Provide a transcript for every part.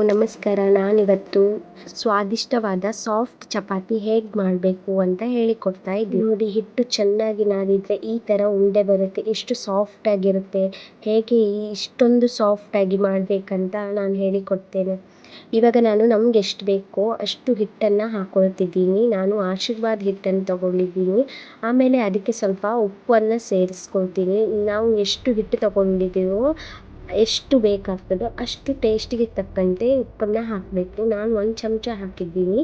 ನಮಸ್ಕಾರ. ನಾನಿವತ್ತು ಸ್ವಾದಿಷ್ಟವಾದ ಸಾಫ್ಟ್ ಚಪಾತಿ ಹೇಗೆ ಮಾಡಬೇಕು ಅಂತ ಹೇಳಿಕೊಡ್ತಾ ಇದ್ದೀನಿ. ನೋಡಿ, ಹಿಟ್ಟು ಚೆನ್ನಾಗಿ ನಾದಿದ್ರೆ ಈ ಥರ ಉಂಡೆ ಬರುತ್ತೆ. ಎಷ್ಟು ಸಾಫ್ಟಾಗಿರುತ್ತೆ. ಹೇಗೆ ಇಷ್ಟೊಂದು ಸಾಫ್ಟಾಗಿ ಮಾಡಬೇಕಂತ ನಾನು ಹೇಳಿಕೊಡ್ತೇನೆ. ಇವಾಗ ನಾನು ನಮ್ಗೆ ಎಷ್ಟು ಬೇಕೋ ಅಷ್ಟು ಹಿಟ್ಟನ್ನು ಹಾಕ್ಕೊಳ್ತಿದ್ದೀನಿ. ನಾನು ಆಶೀರ್ವಾದ್ ಹಿಟ್ಟನ್ನು ತೊಗೊಂಡಿದ್ದೀನಿ. ಆಮೇಲೆ ಅದಕ್ಕೆ ಸ್ವಲ್ಪ ಉಪ್ಪನ್ನು ಸೇರಿಸ್ಕೊಳ್ತೀನಿ. ನಾವು ಎಷ್ಟು ಹಿಟ್ಟು ತೊಗೊಂಡಿದ್ದೀವೋ ಎಷ್ಟು ಬೇಕಾಗ್ತದೋ ಅಷ್ಟು ಟೇಸ್ಟಿಗೆ ತಕ್ಕಂತೆ ಉಪ್ಪನ್ನು ಹಾಕಬೇಕು. ನಾನು 1 ಚಮಚ ಹಾಕಿದ್ದೀನಿ.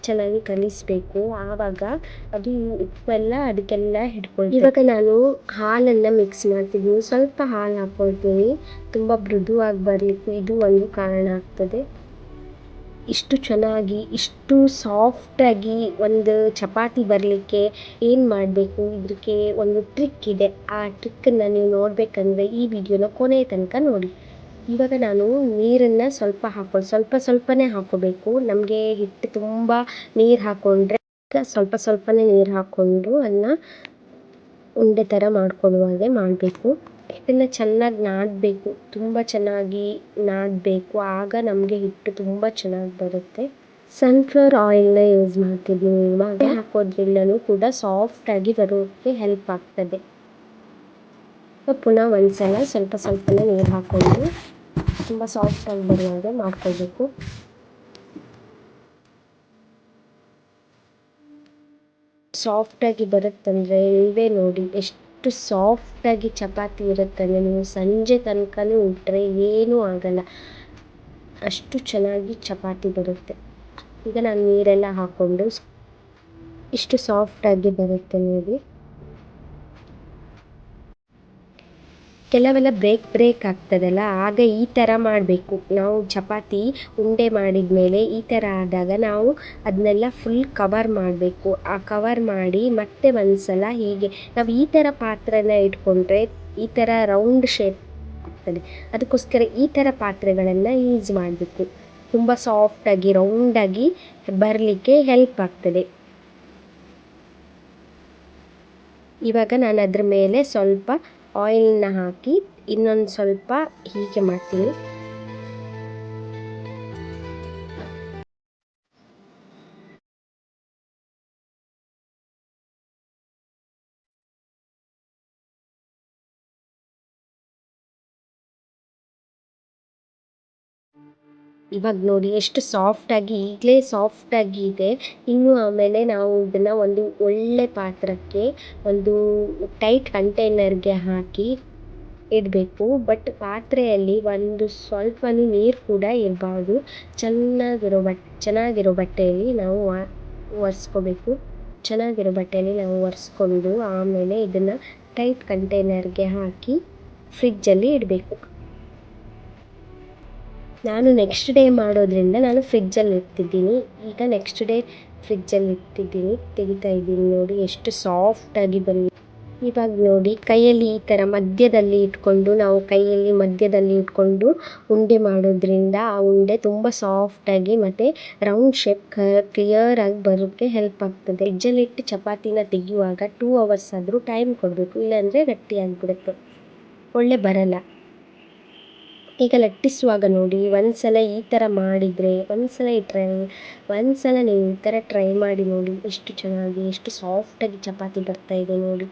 ಚೆನ್ನಾಗಿ ಕಲಿಸಬೇಕು. ಆವಾಗ ಅದು ಉಪ್ಪೆಲ್ಲ ಅದಕ್ಕೆಲ್ಲ ಹಿಡ್ಕೊಳ್ತೀನಿ. ಇವಾಗ ನಾನು ಹಾಲನ್ನು ಮಿಕ್ಸ್ ಮಾಡ್ತಿದ್ದೀನಿ. ಸ್ವಲ್ಪ ಹಾಲು ಹಾಕ್ಕೊಳ್ತೀನಿ. ತುಂಬ ಮೃದುವಾಗಿ ಬರಲಿಕ್ಕೆ ಇದು ಒಂದು ಕಾರಣ ಆಗ್ತದೆ. ಇಷ್ಟು ಚೆನ್ನಾಗಿ ಇಷ್ಟು ಸಾಫ್ಟಾಗಿ ಒಂದು ಚಪಾತಿ ಬರಲಿಕ್ಕೆ ಏನು ಮಾಡಬೇಕು, ಇದಕ್ಕೆ ಒಂದು ಟ್ರಿಕ್ ಇದೆ. ಆ ಟ್ರಿಕ್ಕನ್ನು ನೀವು ನೋಡಬೇಕಂದ್ರೆ ಈ ವಿಡಿಯೋನ ಕೊನೆಯ ತನಕ ನೋಡಿ. ಇವಾಗ ನಾನು ನೀರನ್ನು ಸ್ವಲ್ಪ ಸ್ವಲ್ಪನೇ ಹಾಕ್ಕೋಬೇಕು. ನಮಗೆ ಹಿಟ್ಟು ತುಂಬ ನೀರು ಹಾಕ್ಕೊಂಡ್ರೆ ಸ್ವಲ್ಪನೇ ನೀರು ಹಾಕ್ಕೊಂಡು ಅದನ್ನ ಉಂಡೆ ಥರ ಮಾಡ್ಕೊಳ್ಳುವ ಹಾಗೆ ಮಾಡಬೇಕು. ಇದನ್ನು ಚೆನ್ನಾಗಿ ನಾದಬೇಕು. ತುಂಬ ಚೆನ್ನಾಗಿ ನಾದಬೇಕು. ಆಗ ನಮಗೆ ಹಿಟ್ಟು ತುಂಬ ಚೆನ್ನಾಗಿ ಬರುತ್ತೆ. ಸನ್ಫ್ಲವರ್ ಆಯಿಲ್ನ ಯೂಸ್ ಮಾಡ್ತಿದ್ದೀನಿ. ಇವಾಗ ಹಾಕೋದ್ರಿಂದಲೂ ಕೂಡ ಸಾಫ್ಟಾಗಿ ಬರೋಕ್ಕೆ ಹೆಲ್ಪ್ ಆಗ್ತದೆ. ಪುನಃ ಒಂದ್ಸಲ ಸ್ವಲ್ಪನೇ ನೀರು ಹಾಕ್ಕೊಂಡು ತುಂಬ ಸಾಫ್ಟಾಗಿ ಬರುವಾಗ ಮಾಡ್ಕೊಳ್ಬೇಕು. ಸಾಫ್ಟಾಗಿ ಬರುತ್ತಂದರೆ ನೀವೇ ನೋಡಿ ಎಷ್ಟು ಸಾಫ್ಟಾಗಿ ಚಪಾತಿ ಇರುತ್ತಂದರೆ ನೀವು ಸಂಜೆ ತನಕನೂ ಇಟ್ಟರೆ ಏನೂ ಆಗಲ್ಲ. ಅಷ್ಟು ಚೆನ್ನಾಗಿ ಚಪಾತಿ ಬರುತ್ತೆ. ಈಗ ನಾನು ನೀರೆಲ್ಲ ಹಾಕ್ಕೊಂಡು ಇಷ್ಟು ಸಾಫ್ಟಾಗಿ ಬರುತ್ತೆ ನೋಡಿ. ಕೆಲವೆಲ್ಲ ಬ್ರೇಕ್ ಆಗ್ತದಲ್ಲ, ಆಗ ಈ ಥರ ಮಾಡಬೇಕು. ನಾವು ಚಪಾತಿ ಉಂಡೆ ಮಾಡಿದ ಮೇಲೆ ಈ ಥರ ಆದಾಗ ನಾವು ಅದನ್ನೆಲ್ಲ ಫುಲ್ ಕವರ್ ಮಾಡಬೇಕು. ಆ ಕವರ್ ಮಾಡಿ ಮತ್ತೆ ಒಂದ್ಸಲ ಹೀಗೆ ನಾವು ಈ ಥರ ಪಾತ್ರೆನ ಇಟ್ಕೊಂಡ್ರೆ ಈ ಥರ ರೌಂಡ್ ಶೇಪ್ ಆಗ್ತದೆ. ಅದಕ್ಕೋಸ್ಕರ ಈ ಥರ ಪಾತ್ರೆಗಳನ್ನು ಯೂಸ್ ಮಾಡಬೇಕು. ತುಂಬ ಸಾಫ್ಟಾಗಿ ರೌಂಡಾಗಿ ಬರಲಿಕ್ಕೆ ಹೆಲ್ಪ್ ಆಗ್ತದೆ. ಇವಾಗ ನಾನು ಅದ್ರ ಮೇಲೆ ಸ್ವಲ್ಪ ಆಯಿಲ್ನ ಹಾಕಿ ಇನ್ನೊಂದು ಸ್ವಲ್ಪ ಹೀಗೆ ಮಾಡ್ತೀನಿ. ಇವಾಗ ನೋಡಿ ಎಷ್ಟು ಸಾಫ್ಟಾಗಿ ಈಗಲೇ ಸಾಫ್ಟಾಗಿ ಇದೆ. ಇನ್ನು ಆಮೇಲೆ ನಾವು ಇದನ್ನು ಒಂದು ಒಳ್ಳೆ ಪಾತ್ರಕ್ಕೆ ಒಂದು ಟೈಟ್ ಕಂಟೈನರ್ಗೆ ಹಾಕಿ ಇಡಬೇಕು. ಬಟ್ ಪಾತ್ರೆಯಲ್ಲಿ ಒಂದು ಸ್ವಲ್ಪನೂ ನೀರು ಕೂಡ ಇರಬಾರ್ದು. ಚೆನ್ನಾಗಿರೋ ಬಟ್ಟೆಯಲ್ಲಿ ನಾವು ಒರೆಸ್ಕೋಬೇಕು. ಚೆನ್ನಾಗಿರೋ ಬಟ್ಟೆಯಲ್ಲಿ ನಾವು ಒರೆಸ್ಕೊಂಡು ಆಮೇಲೆ ಇದನ್ನು ಟೈಟ್ ಕಂಟೈನರ್ಗೆ ಹಾಕಿ ಫ್ರಿಜ್ಜಲ್ಲಿ ಇಡಬೇಕು. ನಾನು ನೆಕ್ಸ್ಟ್ ಡೇ ಮಾಡೋದ್ರಿಂದ ನಾನು ಫ್ರಿಜ್ಜಲ್ಲಿ ಇಡ್ತಿದ್ದೀನಿ. ಈಗ ನೆಕ್ಸ್ಟ್ ಡೇ ಫ್ರಿಜ್ಜಲ್ಲಿ ಇಟ್ಟಿದ್ದೀನಿ. ತೆಗಿತಾ ಇದ್ದೀನಿ ನೋಡಿ ಎಷ್ಟು ಸಾಫ್ಟಾಗಿ ಬಂದಿದೆ. ಇವಾಗ ನೋಡಿ ಕೈಯಲ್ಲಿ ಈ ಥರ ಮಧ್ಯದಲ್ಲಿ ಇಟ್ಕೊಂಡು ಉಂಡೆ ಮಾಡೋದ್ರಿಂದ ಆ ಉಂಡೆ ತುಂಬ ಸಾಫ್ಟಾಗಿ ಮತ್ತು ರೌಂಡ್ ಶೇಪ್ ಕ್ಲಿಯರಾಗಿ ಬರೋಕ್ಕೆ ಹೆಲ್ಪ್ ಆಗ್ತದೆ. ಫ್ರಿಜ್ಜಲ್ಲಿ ಇಟ್ಟು ಚಪಾತಿನ ತೆಗೆಯುವಾಗ 2 hours ಆದರೂ ಟೈಮ್ ಕೊಡಬೇಕು. ಇಲ್ಲಾಂದರೆ ಗಟ್ಟಿಯಾಗಿಬಿಡುತ್ತೆ, ಒಳ್ಳೆ ಬರಲ್ಲ. ಈಗ ಲಟ್ಟಿಸುವಾಗ ನೋಡಿ ಒಂದ್ಸಲ ಈ ಥರ ಮಾಡಿದರೆ ಒಂದ್ಸಲ ನೀವು ಈ ಥರ ಟ್ರೈ ಮಾಡಿ ನೋಡಿ. ಎಷ್ಟು ಚೆನ್ನಾಗಿ ಎಷ್ಟು ಸಾಫ್ಟಾಗಿ ಚಪಾತಿ ಬರ್ತಾಯಿದೆ ನೋಡಿ.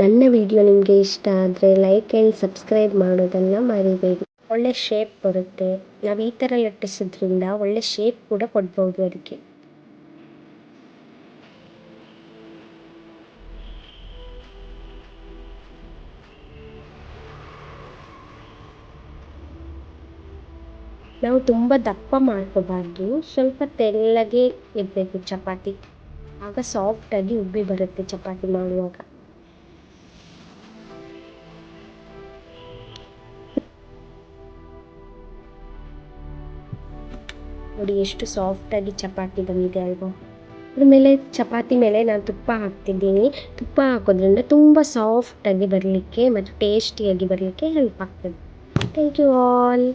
ನನ್ನ ವಿಡಿಯೋ ನಿಮಗೆ ಇಷ್ಟ ಆದರೆ ಲೈಕ್ ಆ್ಯಂಡ್ ಸಬ್ಸ್ಕ್ರೈಬ್ ಮಾಡೋದನ್ನು ಮರಿಬೇಡಿ. ಒಳ್ಳೆ ಶೇಪ್ ಬರುತ್ತೆ. ನಾವು ಈ ಥರ ಲಟ್ಟಿಸೋದ್ರಿಂದ ಒಳ್ಳೆ ಶೇಪ್ ಕೂಡ ಕೊಡ್ಬೋದು ಅದಕ್ಕೆ. ನಾವು ತುಂಬ ದಪ್ಪ ಮಾಡ್ಕೋಬಾರ್ದು. ಸ್ವಲ್ಪ ತೆಳ್ಳಗೆ ಇರಬೇಕು ಚಪಾತಿ. ಆಗ ಸಾಫ್ಟಾಗಿ ಉಬ್ಬಿ ಬರುತ್ತೆ ಚಪಾತಿ ಮಾಡುವಾಗ. ನೋಡಿ ಎಷ್ಟು ಸಾಫ್ಟಾಗಿ ಚಪಾತಿ ಬಂದಿದೆ ಅಲ್ವಾ. ಅದ್ರ ಮೇಲೆ ಚಪಾತಿ ಮೇಲೆ ನಾನು ತುಪ್ಪ ಹಾಕ್ತಿದ್ದೀನಿ. ತುಪ್ಪ ಹಾಕೋದ್ರಿಂದ ತುಂಬ ಸಾಫ್ಟಾಗಿ ಬರಲಿಕ್ಕೆ ಮತ್ತು ಟೇಸ್ಟಿಯಾಗಿ ಬರಲಿಕ್ಕೆ ಹೆಲ್ಪ್ ಆಗ್ತದೆ. Thank you all.